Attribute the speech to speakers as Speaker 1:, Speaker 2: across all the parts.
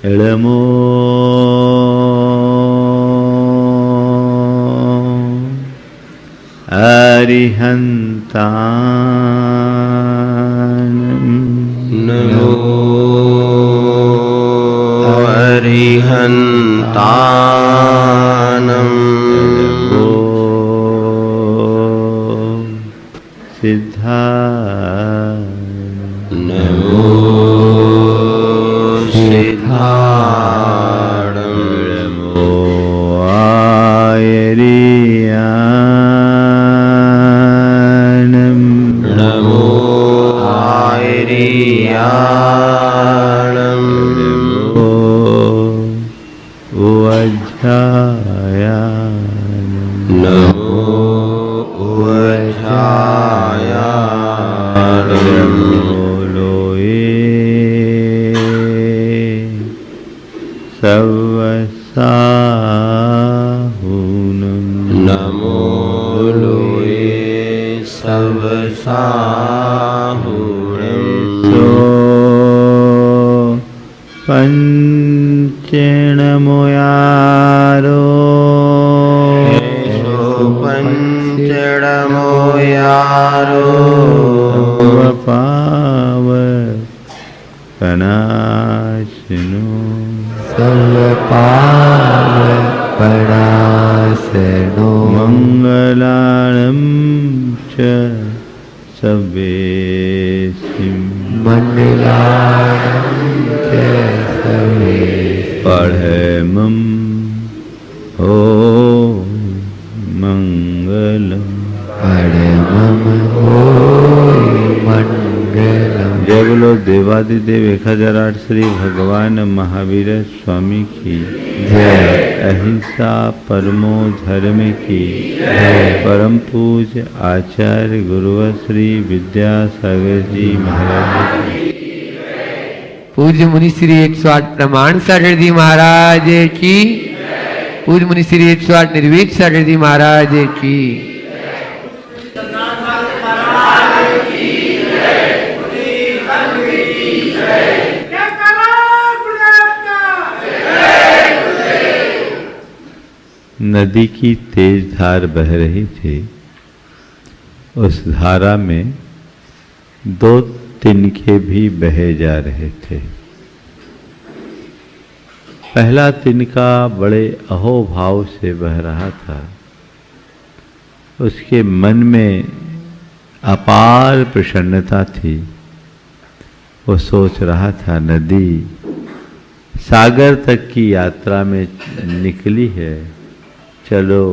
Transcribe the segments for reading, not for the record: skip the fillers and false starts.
Speaker 1: इळमो अरिहन्तानं
Speaker 2: नमो अरिहन्तानं
Speaker 1: इळमो सिद्धानं
Speaker 2: नमो सिद्धाणं
Speaker 1: इळमो आयर्यानं
Speaker 2: नमो आयर्याणं
Speaker 1: इळमो उवज्झायानं
Speaker 2: नमो उवज्झायाणं
Speaker 1: इळमो लोये सवसाहुनं
Speaker 2: नमो लोये सवसाहुणं
Speaker 1: सो पंचेणमोयारो
Speaker 2: सो पंचडमो यारो
Speaker 1: पाव कनाशिनो
Speaker 3: सर्वपावपणासनो
Speaker 1: मंगलानं च सवेसिं
Speaker 3: मण्डलानं च सवे
Speaker 1: पढ़मं ओ मंगलम
Speaker 3: परमं होय मंगलम।
Speaker 1: जय बोलो देवादिदेव 1008 श्री भगवान महावीर स्वामी की
Speaker 3: जय।
Speaker 1: अहिंसा परमो धर्म की जय। परम पूज्य आचार्य गुरुवर श्री विद्यासागर जी महाराज की।
Speaker 4: पूज्य मुनि श्री 108 प्रमाण सागर जी महाराज की। पूज्य मुनि श्री 108 निर्वीक सागर जी महाराज की।
Speaker 1: नदी की तेज धार बह रही थी। उस धारा में दो तिनके भी बहे जा रहे थे। पहला तिनका बड़े अहोभाव से बह रहा था। उसके मन में अपार प्रसन्नता थी। वो सोच रहा था, नदी सागर तक की यात्रा में निकली है, चलो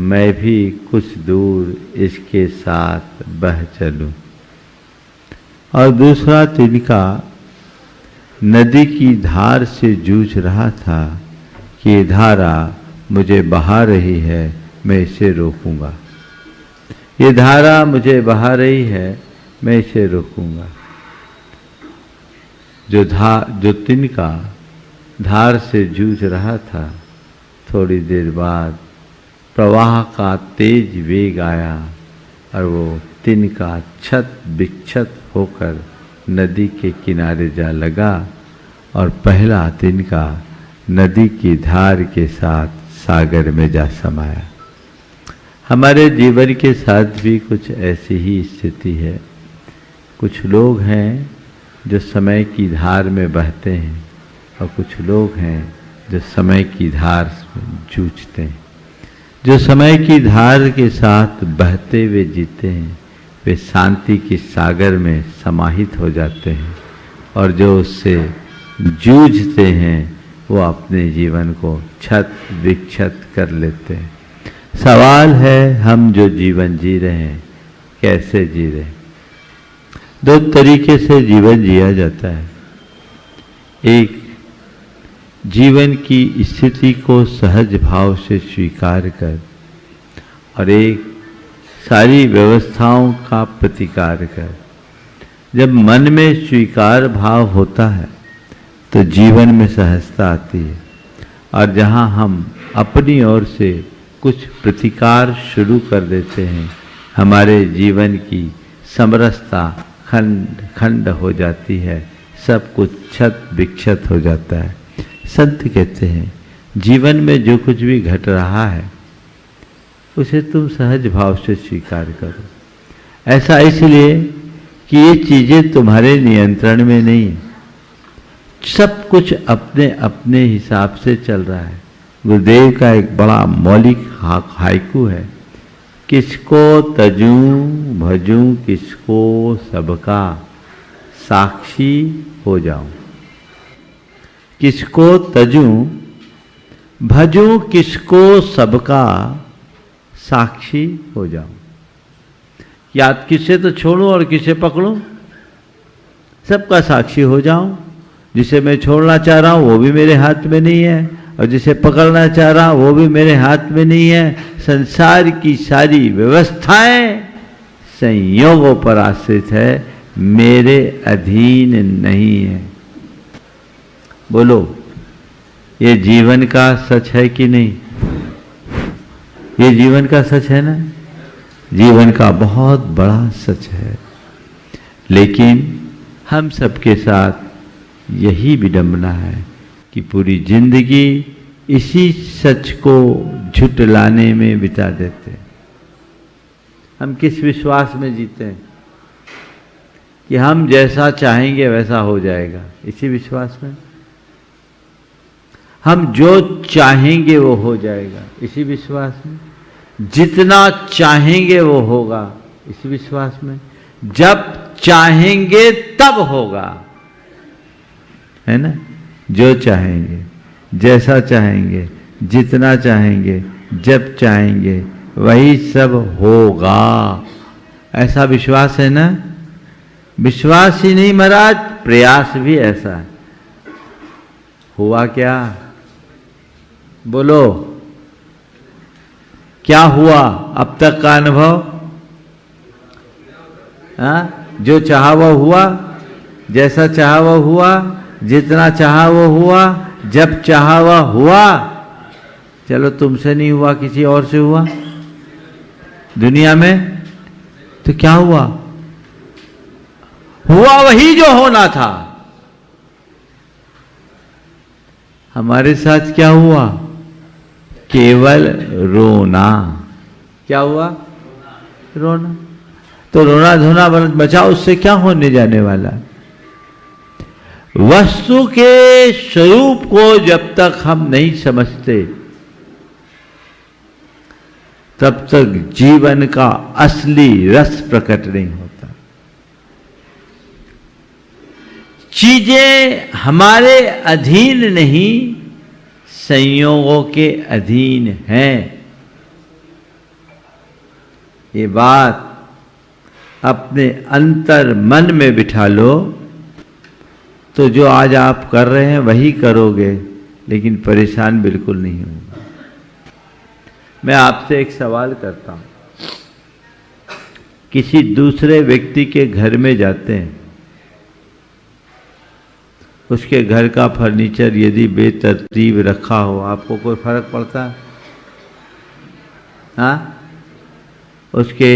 Speaker 1: मैं भी कुछ दूर इसके साथ बह चलूं। और दूसरा तिनका नदी की धार से जूझ रहा था कि ये धारा मुझे बहा रही है, मैं इसे रोकूंगा। ये धारा मुझे बहा रही है, मैं इसे रोकूंगा। जो तिनका धार से जूझ रहा था, थोड़ी देर बाद प्रवाह का तेज वेग आया और वो तिनका छत विक्षत होकर नदी के किनारे जा लगा और पहला तिनका नदी की धार के साथ सागर में जा समाया। हमारे जीवन के साथ भी कुछ ऐसी ही स्थिति है। कुछ लोग हैं जो समय की धार में बहते हैं और कुछ लोग हैं जो समय की धार में जूझते हैं। जो समय की धार के साथ बहते हुए जीते हैं वे शांति के सागर में समाहित हो जाते हैं, और जो उससे जूझते हैं वो अपने जीवन को छत विक्षत कर लेते हैं। सवाल है, हम जो जीवन जी रहे हैं कैसे जी रहे हैं? दो तरीके से जीवन जिया जाता है। एक, जीवन की स्थिति को सहज भाव से स्वीकार कर, और एक, सारी व्यवस्थाओं का प्रतिकार कर। जब मन में स्वीकार भाव होता है तो जीवन में सहजता आती है, और जहाँ हम अपनी ओर से कुछ प्रतिकार शुरू कर देते हैं, हमारे जीवन की समरसता खंड खंड हो जाती है, सब कुछ छत विक्षत हो जाता है। संत कहते हैं जीवन में जो कुछ भी घट रहा है उसे तुम सहज भाव से स्वीकार करो। ऐसा इसलिए कि ये चीजें तुम्हारे नियंत्रण में नहीं है, सब कुछ अपने अपने हिसाब से चल रहा है। गुरुदेव का एक बड़ा मौलिक हाइकू है, किसको तजूं भजूं किसको सबका साक्षी हो जाऊं। किसको तजूं भजूं किसको सबका साक्षी हो जाऊं। याद किसे तो छोड़ूं और किसे पकड़ूं, सबका साक्षी हो जाऊं। जिसे मैं छोड़ना चाह रहा हूं वो भी मेरे हाथ में नहीं है, और जिसे पकड़ना चाह रहा हूं वो भी मेरे हाथ में नहीं है। संसार की सारी व्यवस्थाएं संयोगों पर आश्रित है, मेरे अधीन नहीं है। बोलो, ये जीवन का सच है कि नहीं? ये जीवन का सच है ना? जीवन का बहुत बड़ा सच है। लेकिन हम सबके साथ यही विडंबना है कि पूरी जिंदगी इसी सच को झुटलाने में बिता देते हैं। हम किस विश्वास में जीते हैं कि हम जैसा चाहेंगे वैसा हो जाएगा, इसी विश्वास में। हम जो चाहेंगे वो हो जाएगा, इसी विश्वास में। जितना चाहेंगे वो होगा, इसी विश्वास में। जब चाहेंगे तब होगा, है ना? जो चाहेंगे, जैसा चाहेंगे, जितना चाहेंगे, जब चाहेंगे वही सब होगा, ऐसा विश्वास है ना? विश्वास ही नहीं महाराज, प्रयास भी ऐसा है। हुआ क्या? बोलो, क्या हुआ अब तक का अनुभव? जो चाहा वो हुआ, जैसा चाहा वो हुआ, जितना चाहा वो हुआ, जब चाहा वो हुआ। चलो तुमसे नहीं हुआ, किसी और से हुआ दुनिया में, तो क्या हुआ? हुआ वही जो होना था। हमारे साथ क्या हुआ? केवल रोना। क्या हुआ? रोना। तो रोना धोना बचाओ, उससे क्या होने जाने वाला? वस्तु के स्वरूप को जब तक हम नहीं समझते तब तक जीवन का असली रस प्रकट नहीं होता। चीजें हमारे अधीन नहीं, संयोगों के अधीन हैं। ये बात अपने अंतर मन में बिठा लो, तो जो आज आप कर रहे हैं वही करोगे, लेकिन परेशान बिल्कुल नहीं होगा। मैं आपसे एक सवाल करता हूं, किसी दूसरे व्यक्ति के घर में जाते हैं, उसके घर का फर्नीचर यदि बेतरतीब रखा हो, आपको कोई फर्क पड़ता है? हाँ? उसके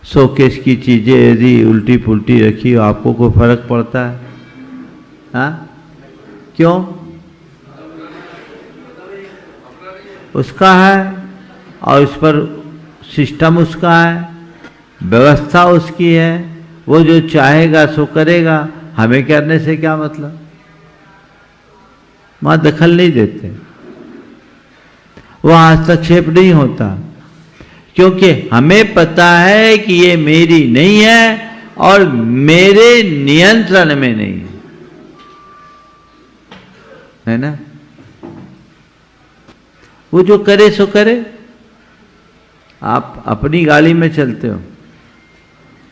Speaker 1: शोकेस की चीजें यदि उल्टी पुल्टी रखी हो, आपको कोई फर्क पड़ता है? हाँ? क्यों? उसका है और उस पर सिस्टम उसका है, व्यवस्था उसकी है, वो जो चाहेगा सो करेगा। हमें करने से क्या मतलब? वहां दखल नहीं देते, वहां हस्तक्षेप नहीं होता, क्योंकि हमें पता है कि ये मेरी नहीं है और मेरे नियंत्रण में नहीं है ना? वो जो करे सो करे। आप अपनी गाड़ी में चलते हो,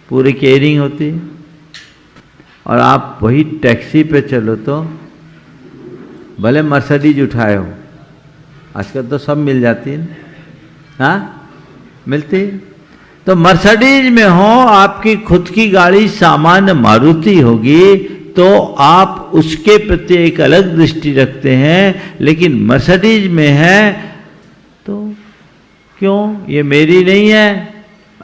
Speaker 1: पूरी केयरिंग होती है, और आप वही टैक्सी पे चलो तो भले मर्सिडीज उठाए हो, आजकल तो सब मिल जाती है, हाँ मिलती है। तो मर्सिडीज में हो, आपकी खुद की गाड़ी सामान्य मारुति होगी तो आप उसके प्रति एक अलग दृष्टि रखते हैं, लेकिन मर्सिडीज में है तो क्यों? ये मेरी नहीं है,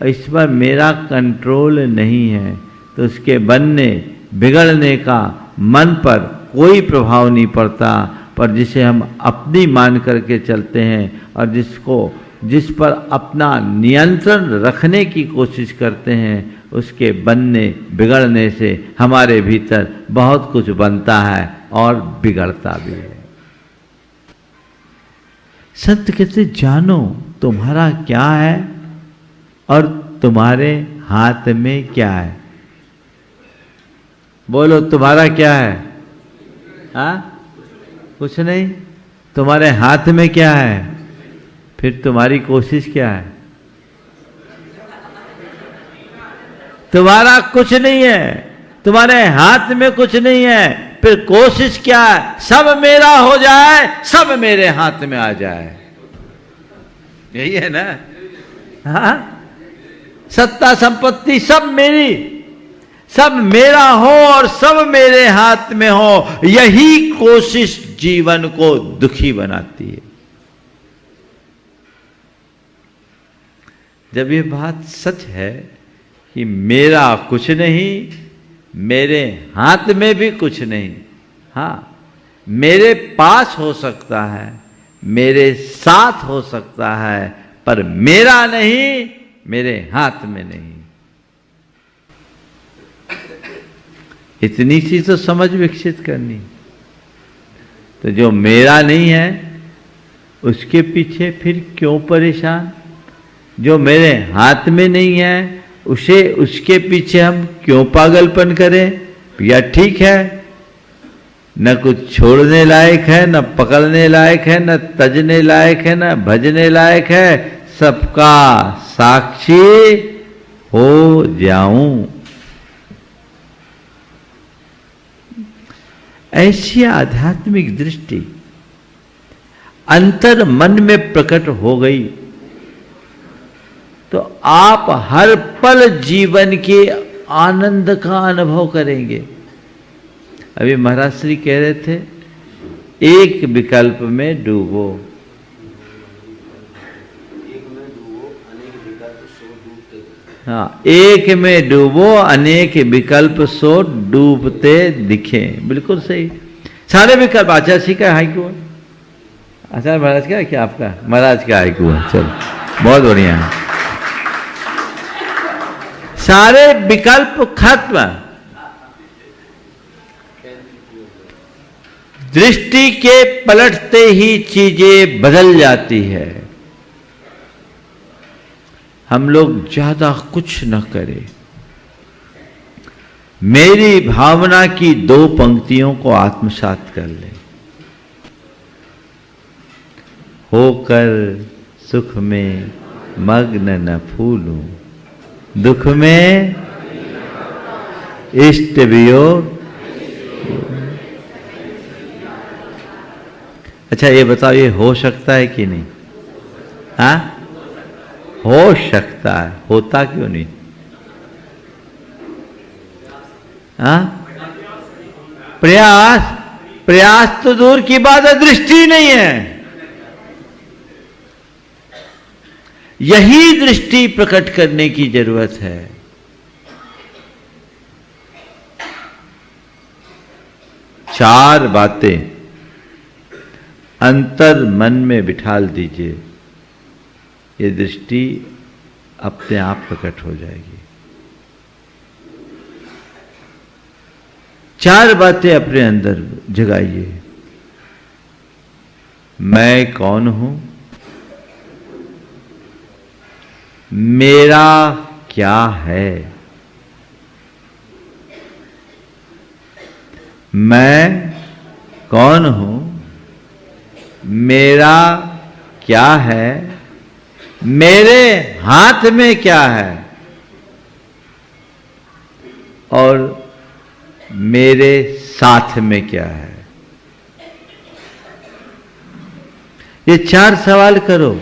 Speaker 1: इस पर मेरा कंट्रोल नहीं है, तो उसके बनने बिगड़ने का मन पर कोई प्रभाव नहीं पड़ता, पर जिसे हम अपनी मान करके चलते हैं और जिस पर अपना नियंत्रण रखने की कोशिश करते हैं, उसके बनने बिगड़ने से हमारे भीतर बहुत कुछ बनता है और बिगड़ता भी है। संत कहते जानो तुम्हारा क्या है और तुम्हारे हाथ में क्या है। बोलो तुम्हारा क्या है? हाँ, कुछ नहीं। तुम्हारे हाथ में क्या है? फिर तुम्हारी कोशिश क्या है? तुम्हारा कुछ नहीं है, तुम्हारे हाथ में कुछ नहीं है, फिर कोशिश क्या है? सब मेरा हो जाए, सब मेरे हाथ में आ जाए, यही है ना। हाँ, सत्ता संपत्ति सब मेरी, सब मेरा हो और सब मेरे हाथ में हो, यही कोशिश जीवन को दुखी बनाती है। जब ये बात सच है कि मेरा कुछ नहीं, मेरे हाथ में भी कुछ नहीं, हाँ मेरे पास हो सकता है, मेरे साथ हो सकता है, पर मेरा नहीं, मेरे हाथ में नहीं। इतनी सी तो समझ विकसित करनी। तो जो मेरा नहीं है उसके पीछे फिर क्यों परेशान? जो मेरे हाथ में नहीं है उसके पीछे हम क्यों पागलपन करें? या ठीक है, न कुछ छोड़ने लायक है, न पकड़ने लायक है, न तजने लायक है, न भजने लायक है, सबका साक्षी हो जाऊं। ऐसी आध्यात्मिक दृष्टि अंतर मन में प्रकट हो गई तो आप हर पल जीवन के आनंद का अनुभव करेंगे। अभी महाराज श्री कह रहे थे, एक विकल्प में डूबो। हाँ, एक में डूबो, अनेक विकल्प सो डूबते दिखे। बिल्कुल सही। सारे विकल्प आचार्य श्री का हाइकू है, आचार्य महाराज का क्या आपका? महाराज का हाइकू है। चलो, बहुत बढ़िया है। सारे विकल्प खत्म। दृष्टि के पलटते ही चीजें बदल जाती है। हम लोग ज्यादा कुछ न करें, मेरी भावना की 2 पंक्तियों को आत्मसात कर ले। होकर सुख में मग्न न फूलूं, दुख में इष्ट वियोग। अच्छा ये बताओ, ये हो सकता है कि नहीं? हाँ, हो सकता है। होता क्यों नहीं? हाँ, प्रयास तो दूर की बात है, दृष्टि नहीं है। यही दृष्टि प्रकट करने की जरूरत है। चार बातें अंतर मन में बिठाल दीजिए, ये दृष्टि अपने आप प्रकट हो जाएगी। 4 बातें अपने अंदर जगाइए। मैं कौन हूं? मेरा क्या है? मैं कौन हूं? मेरा क्या है? मेरे हाथ में क्या है? और मेरे साथ में क्या है? ये 4 सवाल करो।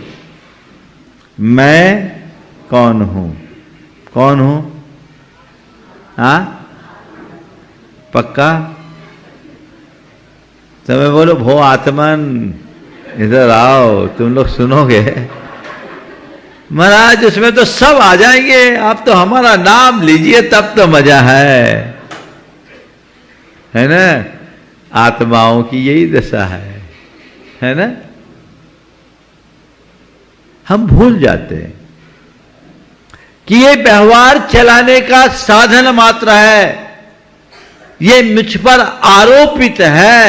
Speaker 1: मैं कौन हूं? कौन हूं? हाँ, पक्का? तुम्हें बोलो भो आत्मन इधर आओ, तुम लोग सुनोगे। महाराज उसमें तो सब आ जाएंगे, आप तो हमारा नाम लीजिए तब तो मजा है ना। आत्माओं की यही दशा है ना? हम भूल जाते हैं कि ये व्यवहार चलाने का साधन मात्र है, ये मुझ पर आरोपित है,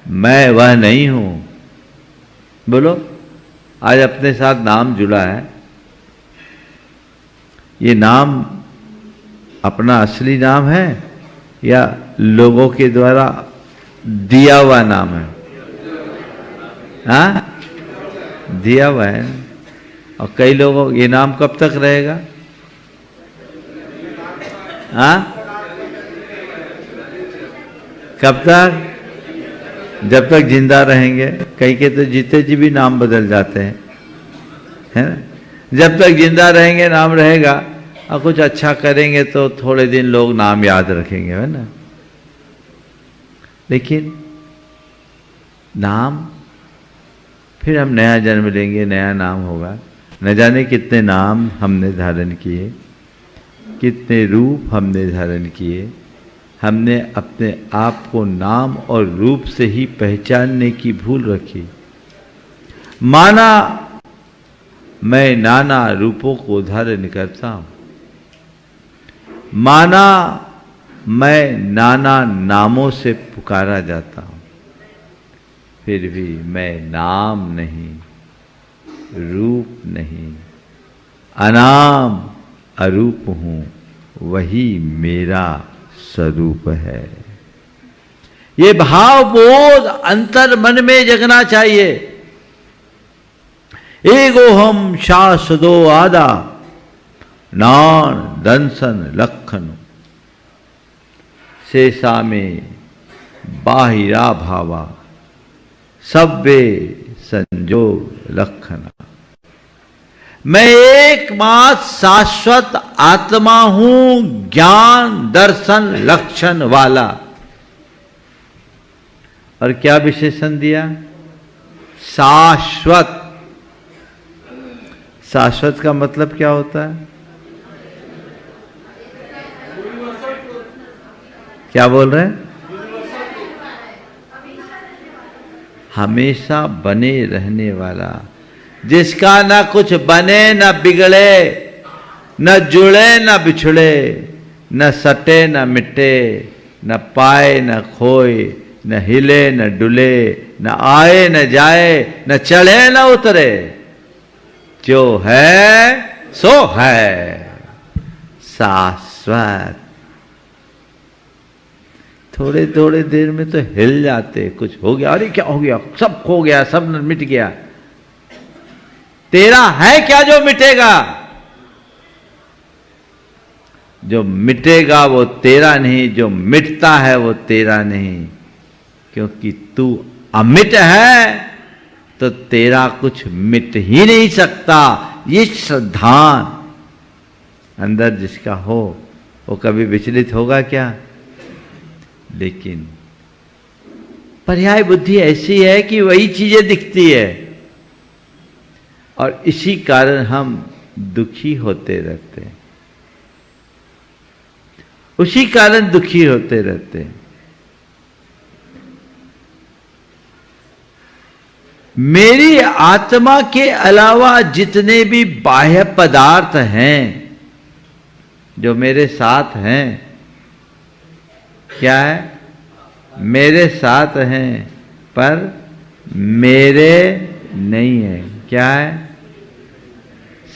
Speaker 1: मैं वह नहीं हूं। बोलो, आज अपने साथ नाम जुड़ा है, ये नाम अपना असली नाम है या लोगों के द्वारा दिया हुआ नाम है? हाँ, दिया हुआ है। और कई लोगों, ये नाम कब तक रहेगा? हाँ, कब तक? जब तक जिंदा रहेंगे। कई के तो जीते जी भी नाम बदल जाते हैं, है ना? जब तक जिंदा रहेंगे नाम रहेगा, और कुछ अच्छा करेंगे तो थोड़े दिन लोग नाम याद रखेंगे, है ना? लेकिन नाम, फिर हम नया जन्म लेंगे, नया नाम होगा। न जाने कितने नाम हमने धारण किए, कितने रूप हमने धारण किए। हमने अपने आप को नाम और रूप से ही पहचानने की भूल रखी। माना मैं नाना रूपों को धारण करता हूं, माना मैं नाना नामों से पुकारा जाता हूं, फिर भी मैं नाम नहीं, रूप नहीं, अनाम अरूप हूं, वही मेरा स्वरूप है। ये भाव बोध अंतर मन में जगना चाहिए। एगो हम शाश्वतो आदा नान दंसन लखन शेषा में बाहिरा भावा सब्वे संजोग लखना। मैं एकमात्र शाश्वत आत्मा हूं, ज्ञान दर्शन लक्षण वाला। और क्या विशेषण दिया? शाश्वत। शाश्वत का मतलब क्या होता है? क्या बोल रहे हैं? हमेशा बने रहने वाला, जिसका न कुछ बने न बिगड़े, न जुड़े न बिछड़े, न सटे न मिटे, न पाए न खोए, न हिले न डुले, न आए न जाए, न चढ़े न उतरे, जो है सो है शाश्वत। थोड़े थोड़े देर में तो हिल जाते, कुछ हो गया, अरे क्या हो गया, सब खो गया, सब मिट गया। तेरा है क्या जो मिटेगा? जो मिटेगा वो तेरा नहीं, जो मिटता है वो तेरा नहीं। क्योंकि तू अमिट है तो तेरा कुछ मिट ही नहीं सकता। ये श्रद्धान अंदर जिसका हो वो कभी विचलित होगा क्या? लेकिन पर्याय बुद्धि ऐसी है कि वही चीजें दिखती है, और इसी कारण हम दुखी होते रहते हैं, उसी कारण दुखी होते रहते हैं। मेरी आत्मा के अलावा जितने भी बाह्य पदार्थ हैं जो मेरे साथ हैं, क्या है? मेरे साथ हैं पर मेरे नहीं है। क्या है?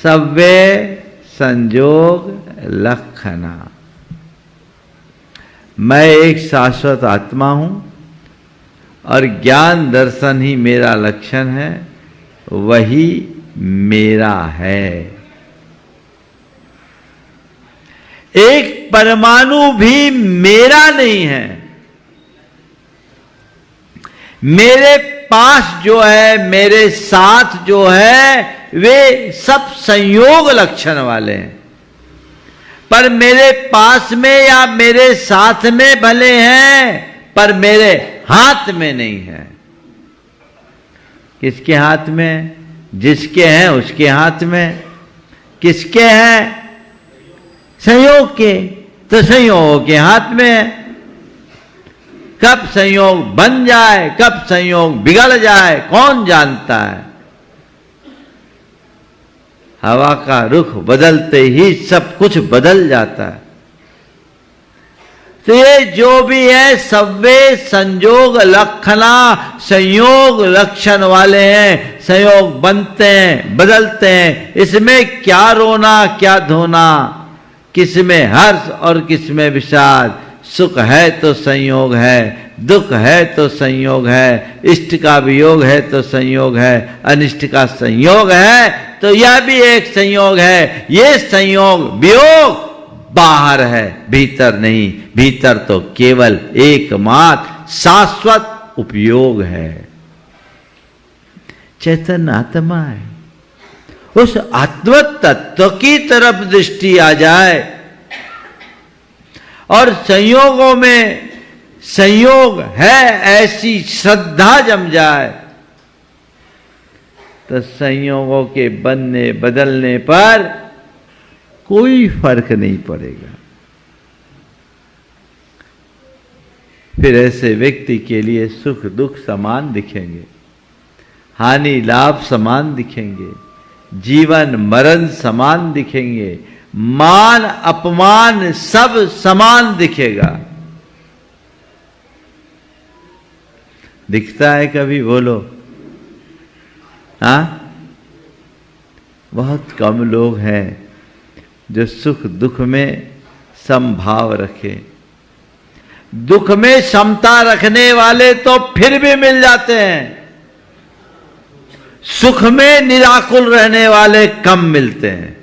Speaker 1: सव्वे संजोग लक्षणा। मैं एक शाश्वत आत्मा हूं और ज्ञान दर्शन ही मेरा लक्षण है, वही मेरा है। एक परमाणु भी मेरा नहीं है। मेरे पास जो है, मेरे साथ जो है, वे सब संयोग लक्षण वाले हैं। पर मेरे पास में या मेरे साथ में भले हैं, पर मेरे हाथ में नहीं है। किसके हाथ में? जिसके हैं उसके हाथ में। किसके हैं? संयोग के। तो संयोग के हाथ में है। कब संयोग बन जाए, कब संयोग बिगड़ जाए, कौन जानता है। हवा का रुख बदलते ही सब कुछ बदल जाता है। तो ये जो भी है सव्वे संयोग लक्षणा, संयोग लक्षण वाले हैं, संयोग बनते हैं बदलते हैं। इसमें क्या रोना क्या धोना, किसमें हर्ष और किसमें विषाद। सुख है तो संयोग है, दुख है तो संयोग है, इष्ट का वियोग है तो संयोग है, अनिष्ट का संयोग है तो यह भी एक संयोग है। ये संयोग वियोग बाहर है, भीतर नहीं। भीतर तो केवल एकमात्र शाश्वत उपयोग है, चैतन्य आत्मा है। उस आत्म तत्व की तरफ दृष्टि आ जाए और संयोगों में संयोग है ऐसी श्रद्धा जम जाए तो संयोगों के बनने बदलने पर कोई फर्क नहीं पड़ेगा। फिर ऐसे व्यक्ति के लिए सुख दुख समान दिखेंगे, हानि लाभ समान दिखेंगे, जीवन मरण समान दिखेंगे, मान अपमान सब समान दिखेगा। दिखता है कभी बोलो? हाँ, बहुत कम लोग हैं जो सुख दुख में समभाव रखे। दुख में समता रखने वाले तो फिर भी मिल जाते हैं, सुख में निराकुल रहने वाले कम मिलते हैं।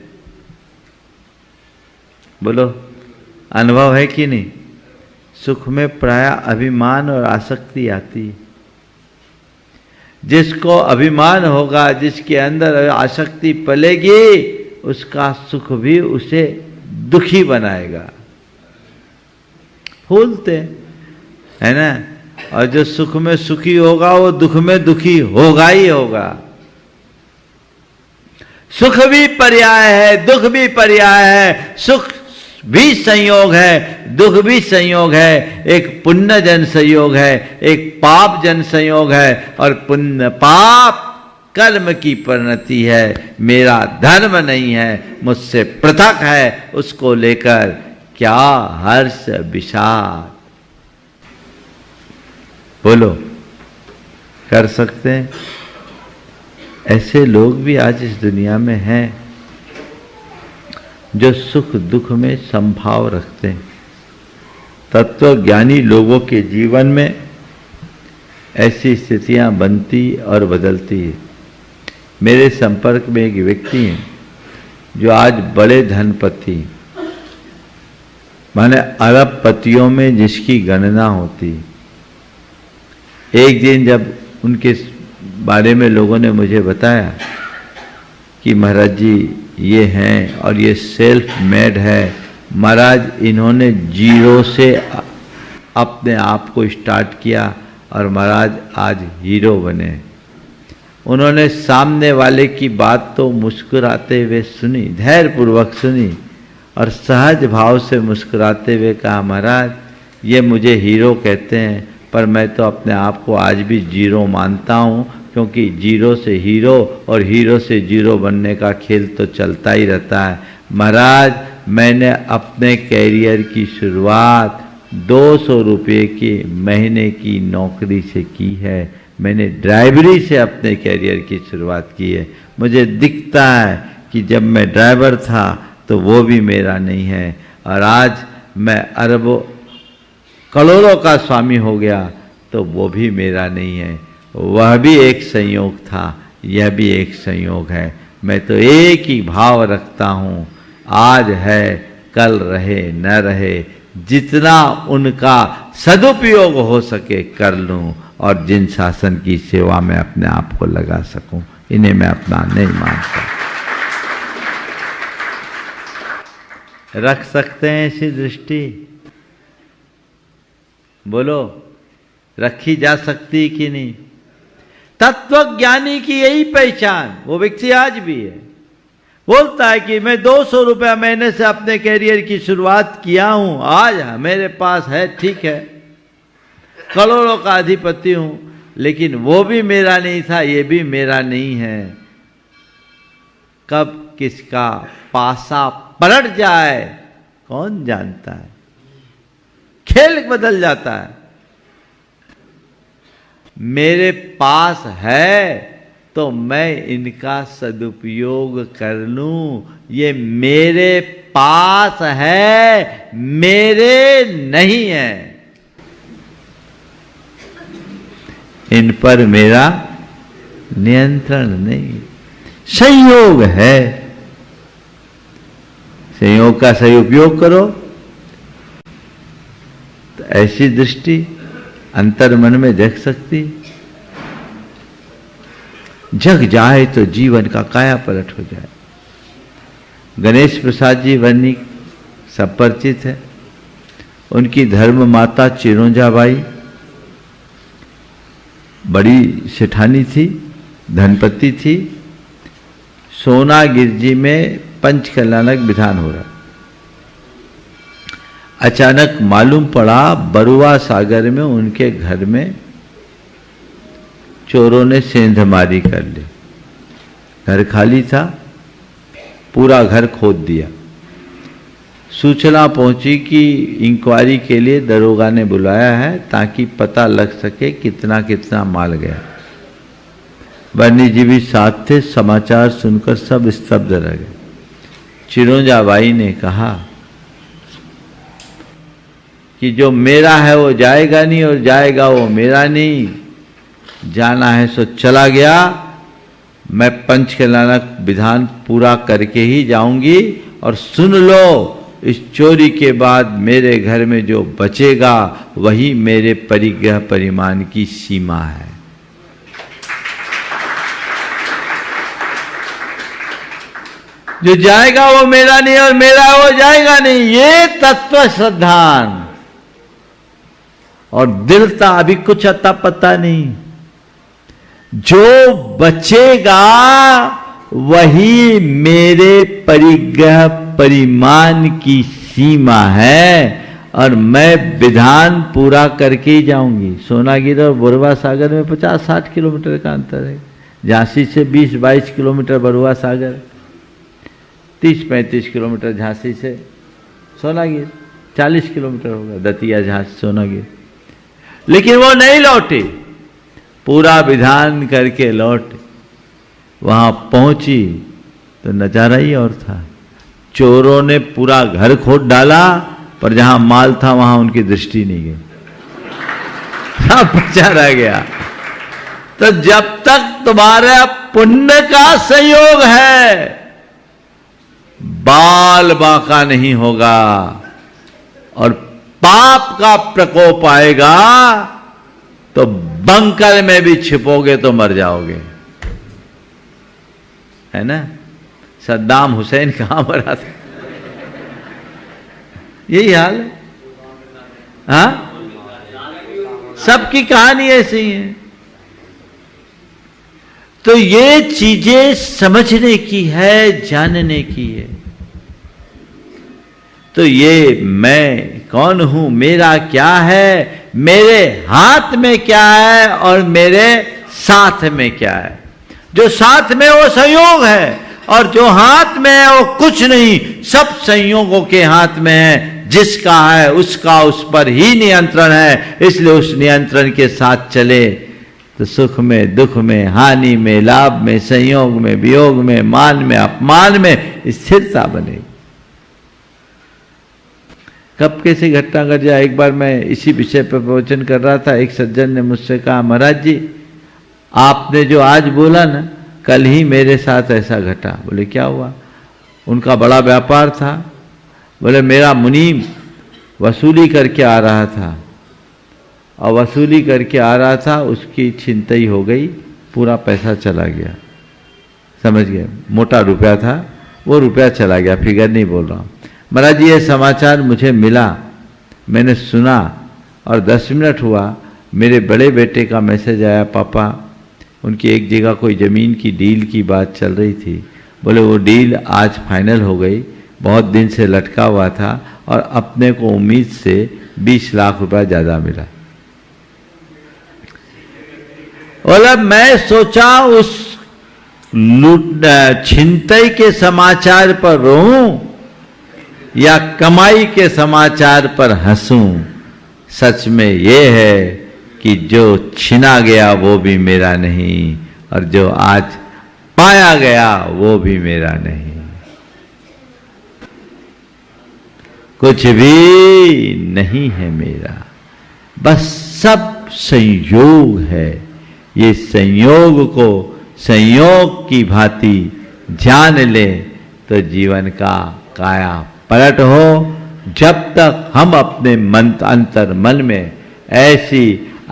Speaker 1: बोलो, अनुभव है कि नहीं? सुख में प्राय अभिमान और आसक्ति आती है। जिसको अभिमान होगा, जिसके अंदर आसक्ति पलेगी, उसका सुख भी उसे दुखी बनाएगा। फूलते है ना। और जो सुख में सुखी होगा वो दुख में दुखी होगा ही होगा। सुख भी पर्याय है, दुख भी पर्याय है। सुख भी संयोग है, दुख भी संयोग है। एक पुण्य जन संयोग है, एक पाप जन संयोग है। और पुण्य पाप कर्म की परिणति है, मेरा धर्म नहीं है, मुझसे पृथक है। उसको लेकर क्या हर्ष विषाद। बोलो, कर सकते हैं? ऐसे लोग भी आज इस दुनिया में हैं जो सुख दुख में समभाव रखते हैं। तत्वज्ञानी लोगों के जीवन में ऐसी स्थितियां बनती और बदलती है। मेरे संपर्क में एक व्यक्ति हैं जो आज बड़े धनपति, माने अरबपतियों में जिसकी गणना होती। एक दिन जब उनके बारे में लोगों ने मुझे बताया कि महाराज जी ये हैं और ये सेल्फ मेड है, महाराज इन्होंने जीरो से अपने आप को स्टार्ट किया और महाराज आज हीरो बने। उन्होंने सामने वाले की बात तो मुस्कुराते हुए सुनी, धैर्यपूर्वक सुनी और सहज भाव से मुस्कुराते हुए कहा, महाराज ये मुझे हीरो कहते हैं पर मैं तो अपने आप को आज भी जीरो मानता हूँ, क्योंकि जीरो से हीरो और हीरो से जीरो बनने का खेल तो चलता ही रहता है। महाराज मैंने अपने कैरियर की शुरुआत 200 रुपये की महीने की नौकरी से की है। मैंने ड्राइवरी से अपने कैरियर की शुरुआत की है। मुझे दिखता है कि जब मैं ड्राइवर था तो वो भी मेरा नहीं है और आज मैं अरबों करोड़ों का स्वामी हो गया तो वो भी मेरा नहीं है। वह भी एक संयोग था, यह भी एक संयोग है। मैं तो एक ही भाव रखता हूँ, आज है कल रहे न रहे, जितना उनका सदुपयोग हो सके कर लूँ और जिन शासन की सेवा में अपने आप को लगा सकूं, इन्हें मैं अपना नहीं मानता। रख सकते हैं ऐसी दृष्टि? बोलो, रखी जा सकती कि नहीं? तत्वज्ञानी की यही पहचान, वो व्यक्ति आज भी है। बोलता है कि मैं 200 रुपया महीने से अपने कैरियर की शुरुआत किया हूं, आज मेरे पास है, ठीक है, करोड़ों का अधिपति हूं, लेकिन वो भी मेरा नहीं था, ये भी मेरा नहीं है। कब किसका पासा पलट जाए कौन जानता है, खेल बदल जाता है। मेरे पास है तो मैं इनका सदुपयोग कर लूं, ये मेरे पास है, मेरे नहीं है। इन पर मेरा नियंत्रण नहीं, संयोग है। संयोग का सही उपयोग करो तो ऐसी दृष्टि अंतर मन में जग सकती, जग जाए तो जीवन का काया पलट हो जाए। गणेश प्रसाद जी वर्णी सब परिचित है। उनकी धर्म माता चिरोंजाबाई बड़ी सेठानी थी, धनपति थी। सोनागिर जी में पंचकल्याणक विधान हो रहा, अचानक मालूम पड़ा बरुआ सागर में उनके घर में चोरों ने सेंधमारी कर ली। घर खाली था, पूरा घर खोद दिया। सूचना पहुंची कि इंक्वायरी के लिए दरोगा ने बुलाया है ताकि पता लग सके कितना कितना माल गया। वर्णी जी भी साथ थे। समाचार सुनकर सब स्तब्ध रह गए। चिरोंजाबाई ने कहा कि जो मेरा है वो जाएगा नहीं और जाएगा वो मेरा नहीं, जाना है सो चला गया। मैं पंचकल्याणक विधान पूरा करके ही जाऊंगी। और सुन लो, इस चोरी के बाद मेरे घर में जो बचेगा वही मेरे परिग्रह परिमाण की सीमा है। जो जाएगा वो मेरा नहीं और मेरा वो जाएगा नहीं, ये तत्व श्रद्धान। और दिल था अभी कुछ अता पता नहीं। जो बचेगा वही मेरे परिग्रह परिमाण की सीमा है और मैं विधान पूरा करके ही जाऊंगी। सोनागिर और बरुआ सागर में 50-60 किलोमीटर का अंतर है। झांसी से 20-22 किलोमीटर बरुआ सागर, 30-35 किलोमीटर झांसी से सोनागिर, 40 किलोमीटर होगा दतिया झांसी सोनागिर। लेकिन वो नहीं लौटे, पूरा विधान करके लौटे। वहां पहुंची तो नजारा ही और था। चोरों ने पूरा घर खोद डाला, पर जहां माल था वहां उनकी दृष्टि नहीं गई, सब बचा रह गया। तो जब तक तुम्हारे पुण्य का संयोग है, बाल बांका नहीं होगा और पाप का प्रकोप आएगा तो बंकर में भी छिपोगे तो मर जाओगे, है ना। सद्दाम हुसैन कहां मरा था, यही हाल है। हाँ, सबकी कहानी ऐसी ही है। तो ये चीजें समझने की है, जानने की है। तो ये मैं कौन हूं, मेरा क्या है, मेरे हाथ में क्या है और मेरे साथ में क्या है। जो साथ में वो संयोग है और जो हाथ में है वो कुछ नहीं, सब संयोगों के हाथ में है। जिसका है उसका उस पर ही नियंत्रण है, इसलिए उस नियंत्रण के साथ चले तो सुख में, दुख में, हानि में, लाभ में, संयोग में, वियोग में, मान में, अपमान में स्थिरता बनेगी। कब कैसे घटना घट जाए। एक बार मैं इसी विषय पर प्रवचन कर रहा था, एक सज्जन ने मुझसे कहा, महाराज जी आपने जो आज बोला ना, कल ही मेरे साथ ऐसा घटा। बोले क्या हुआ। उनका बड़ा व्यापार था। बोले मेरा मुनीम वसूली करके आ रहा था और वसूली करके आ रहा था, उसकी छिनतई हो गई, पूरा पैसा चला गया। समझ गए, मोटा रुपया था, वो रुपया चला गया, फिगर नहीं बोल रहा हूँ। महाराज जी ये समाचार मुझे मिला, मैंने सुना और 10 मिनट हुआ मेरे बड़े बेटे का मैसेज आया, पापा उनकी एक जगह कोई ज़मीन की डील की बात चल रही थी। बोले वो डील आज फाइनल हो गई, बहुत दिन से लटका हुआ था और अपने को उम्मीद से 20 लाख रुपया ज़्यादा मिला। बोला मैं सोचा उस लूट छिनतई के समाचार पर रोऊं या कमाई के समाचार पर हंसूं। सच में ये है कि जो छिना गया वो भी मेरा नहीं और जो आज पाया गया वो भी मेरा नहीं। कुछ भी नहीं है मेरा, बस सब संयोग है। ये संयोग को संयोग की भांति जान ले तो जीवन का काया पलट हो। जब तक हम अपने मन अंतर मन में ऐसी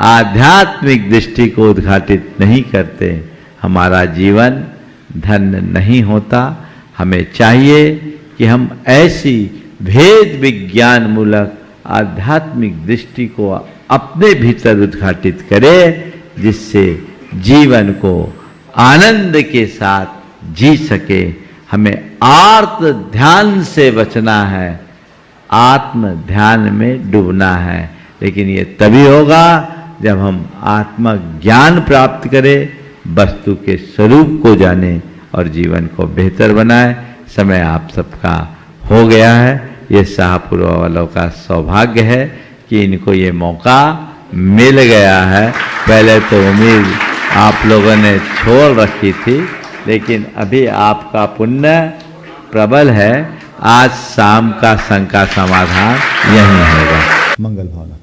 Speaker 1: आध्यात्मिक दृष्टि को उद्घाटित नहीं करते, हमारा जीवन धन्य नहीं होता। हमें चाहिए कि हम ऐसी भेद विज्ञान मूलक आध्यात्मिक दृष्टि को अपने भीतर उद्घाटित करें, जिससे जीवन को आनंद के साथ जी सके। हमें आर्त ध्यान से बचना है, आत्म ध्यान में डूबना है। लेकिन ये तभी होगा जब हम आत्मा ज्ञान प्राप्त करें, वस्तु के स्वरूप को जाने और जीवन को बेहतर बनाए। समय आप सबका हो गया है। ये शाहपुर वालों का सौभाग्य है कि इनको ये मौका मिल गया है। पहले तो उम्मीद आप लोगों ने छोड़ रखी थी, लेकिन अभी आपका पुण्य प्रबल है। आज शाम का शंका समाधान यही होगा।
Speaker 5: मंगल भावना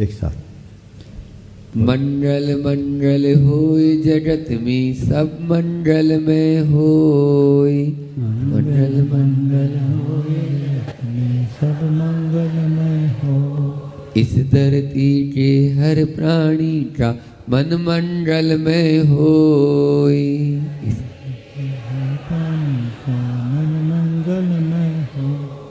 Speaker 5: एक साथ।
Speaker 4: मंगल मंगल होय जगत में सब मंगल में होय। मंगल मंगल होय जगत में सब मंगल में हो। इस धरती के हर प्राणी का मन मंगल में होय।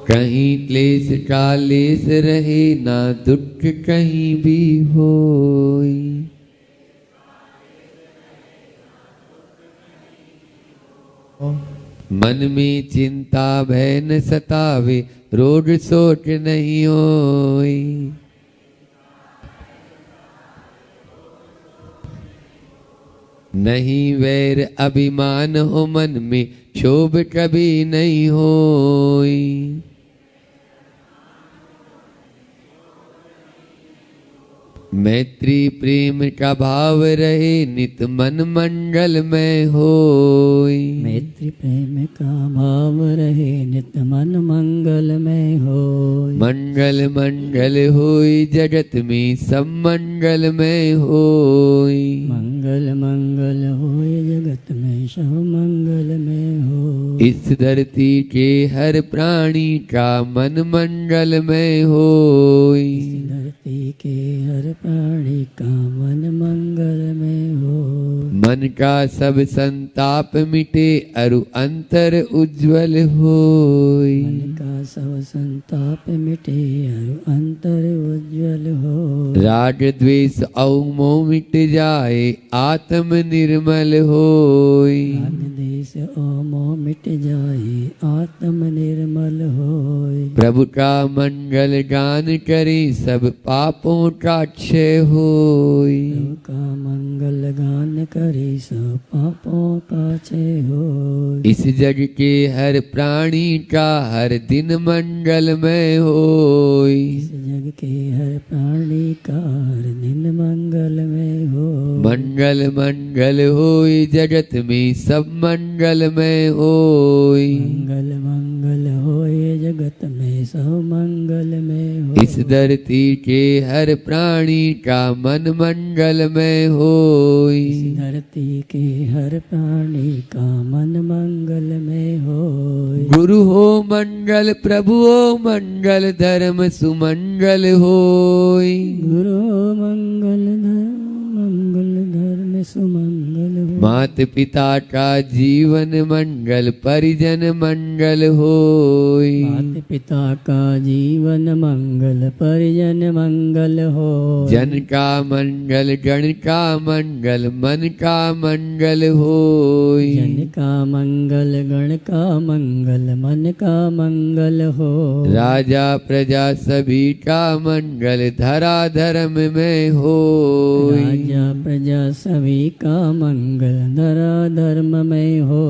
Speaker 4: कहीं क्लेश कालेश रहे ना दुख कहीं भी होय। मन में चिंता भय न सतावे रोग सोच नहीं होय। नहीं वैर अभिमान हो मन में क्षोभ कभी नहीं होय। मैत्री प्रेम का भाव रहे नित मन मंगल में होय।
Speaker 6: मैत्री प्रेम का भाव रहे नित मन मंगल में होय।
Speaker 4: मंगल मंगल होय जगत में सब मंगल में होय।
Speaker 6: मंगल मंगल होय जगत में सब मंगल में होय।
Speaker 4: इस धरती के हर प्राणी का मन मंगल में होय।
Speaker 6: इस धरती के हर प्राणी का मन मंगल में होय।
Speaker 4: मन का सब संताप मिटे अरु अंतर उज्ज्वल होय।
Speaker 6: मन का सब संताप मिटे और अंतर उज्ज्वल होय।
Speaker 4: राग द्वेष और मोह मिट जाए आत्म निर्मल होय।
Speaker 6: राग द्वेष और मोह मिट जाए आत्म निर्मल होय।
Speaker 4: प्रभु का मंगल गान करे सब पापों का क्षय होय।
Speaker 6: प्रभु का मंगल गान करे सब पापों का क्षय होय।
Speaker 4: इस जग के हर प्राणी का हर दिन मंगलमय होय।
Speaker 6: इस जग के हर प्राणी का हर दिन मंगलमय होय।
Speaker 4: मंगल मंगल होय जगत में सब मंगलमय होय।
Speaker 6: मंगल मंगल होय जगत में सब मंगलमय होय।
Speaker 4: इस धरती के हर प्राणी का मन मंगलमय होय।
Speaker 6: इस धरती के हर प्राणी का मन मंगलमय होय।
Speaker 4: गुरु हो मंगल प्रभु हो मंगल धर्म सुमंगल होय।
Speaker 6: गुरु मंगल धर्म सुमंगल होय।
Speaker 4: मात पिता का जीवन मंगल परिजन मंगल होय।
Speaker 6: माता पिता का जीवन मंगल परिजन मंगल हो।
Speaker 4: जन का मंगल गण का मंगल मन का मंगल होय।
Speaker 6: जन का मंगल गण का मंगल मन का मंगल हो।
Speaker 4: राजा प्रजा सभी का मंगल धरा धर्म में होय।
Speaker 6: राजा प्रजा सभी का मंगल धरा धर्म में हो।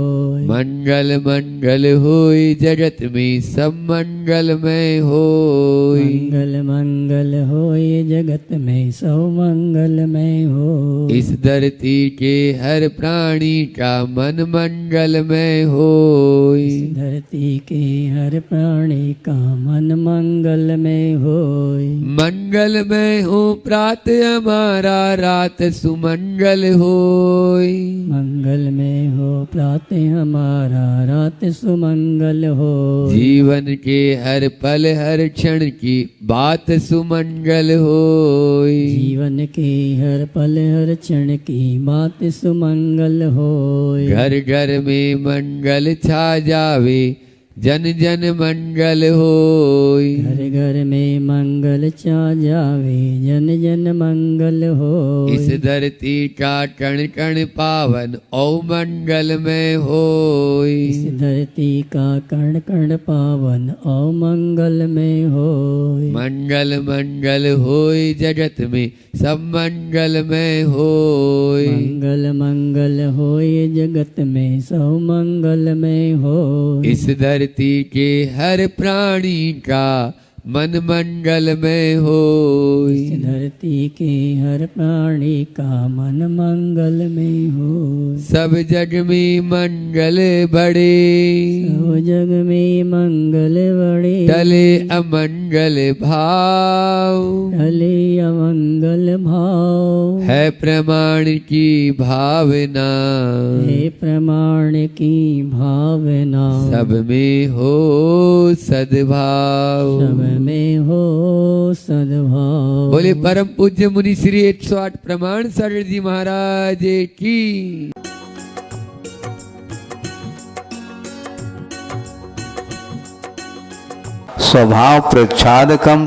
Speaker 4: मंगल मंगल होय जगत में सब मंगलमय होय।
Speaker 6: मंगल मंगल हो ये जगत में सब मंगलमय हो।
Speaker 4: इस धरती के हर प्राणी का मन मंगलमय होय।
Speaker 6: इस धरती के हर प्राणी का मन मंगलमय हो।
Speaker 4: मंगलमय हो प्रात हमारा रात सुमंगल होय।
Speaker 6: मंगल में हो प्रातः हमारा रात सुमंगल हो।
Speaker 4: जीवन के हर पल हर क्षण की बात सुमंगल होय।
Speaker 6: जीवन के हर पल हर क्षण की बात सुमंगल हो।
Speaker 4: घर घर में मंगल छा जावे जन जन मंगल होय।
Speaker 6: घर घर में मंगल छा जावे जन जन मंगल हो।
Speaker 4: इस धरती का कण कण पावन औ मंगल में होय।
Speaker 6: इस धरती का कण कण पावन और मंगल में हो।
Speaker 4: मंगल मंगल होय जगत में सब मंगल में होय।
Speaker 6: मंगल मंगल हो ये जगत में सब मंगल में हो।
Speaker 4: इस धरती के हर प्राणी का मन मंगल में होय।
Speaker 6: इस धरती के हर प्राणी का मन मंगल में हो।
Speaker 4: सब जग में मंगल बड़े
Speaker 6: सब जग में मंगल बड़े।
Speaker 4: टले अमंगल भाव
Speaker 6: टले अमंगल भाव।
Speaker 4: है प्रमाण की भावना
Speaker 6: हे प्रमाण की भावना।
Speaker 4: सब में हो सद्भाव।
Speaker 6: सब में हो सद्भाव।
Speaker 4: बोले परम पूज्य मुनि श्री 108 प्रमाण सागर जी महाराज की।
Speaker 2: स्वभाव प्रच्छादकम